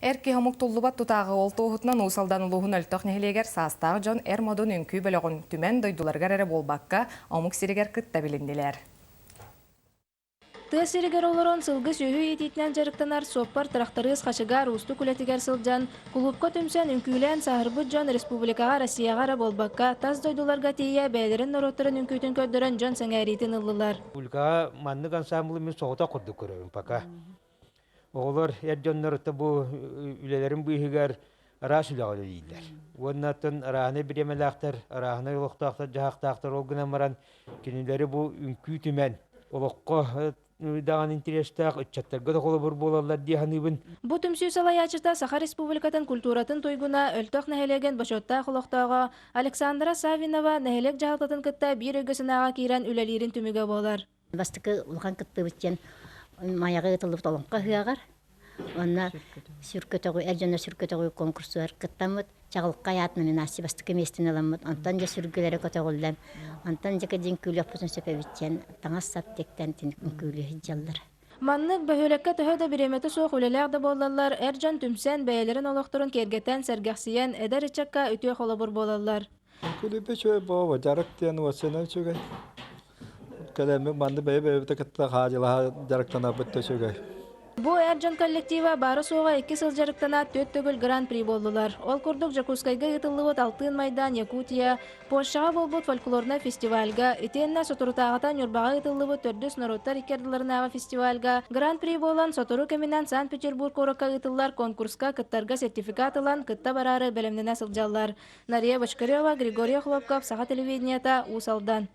Эрки хамук туллубат тутағы ол тоғытынан усалдан улуғын өлтіқ нехелегер саастаах дьон модун үнкүй бөліғын түмен дойдуларгар әрі болбаққа омук сиригер кытта билинделер. Тыз сиригер олорон сылгы сүйі ететінен жарықтанар соппар тракторыз қашыгар усты күлетігер сылджан, клубқа түмсен үнкүйлен сахырбы дьон республикаға Россияға болбаққа таз дойдуларға тейе бәйлерін нороттырын үнкүйтін көддірін дьон сәңәретін ылылар. Республикаға маннык ансаамбыла мен соҕотох курдук көрөбүн пока. Оголор эрдьоннорутта бу үлелерин быйыгар арас үлөгөлө дийлер. Оннатын араны биремелактар, араны улуктактар, жахактактар олгуна маран кинилери бу үнкүү түмен. Олокко даган интерестак өччаттарга да коло бур болалар дияханыбын. Бу түмсүү салаячыта Саха Республикатын культуратын тойгуна өлтөк нәһелеген башотта холоктоого Александра Савинова нәһелек жаалтатын кытта бир өгөсүнага кирен үлелерин түмүгө болар. Бастыкы улхан кытты биткен маягы тылып толонка хыагар. Онна сүркөтөгү элжонна сүркөтөгү конкурсуар кыттамыт чагылыкка ятны мен аси бастыкы местин аламыт. Антан же сүргөлөрө көтөгүлден. Антан же кедин күлөп бүтүн сөпөбитчен таңас саттектен күлү жаллар. Маннык бөһөлеккө төһөдө биремети соох үлелер да болалар. Эржон түмсен бәйлерин олохторун кергетен сергахсиен эдер ичакка үтө холобур болалар. Күлүпе чөй боо жарыктен васена чөй. Калеме манды бәйбе тәкәттә хаҗыла жарыктана битте чөй. Бу Эржон коллектива бары соға 2 сыл жарыктана 4 төгүл гран-при болдулар. Ол курдук Жакускайга ытыллыбыт Алтын майдан Якутия, Польшага болбут фольклорна фестивальга, итенна соторутагатан Юрбага ытыллыбыт төрдүс народтар икердиларынага фестивальга, гран-при болан сотору кеминен Санкт Петербургка корокка ытыллар конкурска кыттарга сертификат алан кытта барары белемнене сылжаллар. Нария Бочкарева, Григорий Хлопков, Саха телевидениета, Усалдан.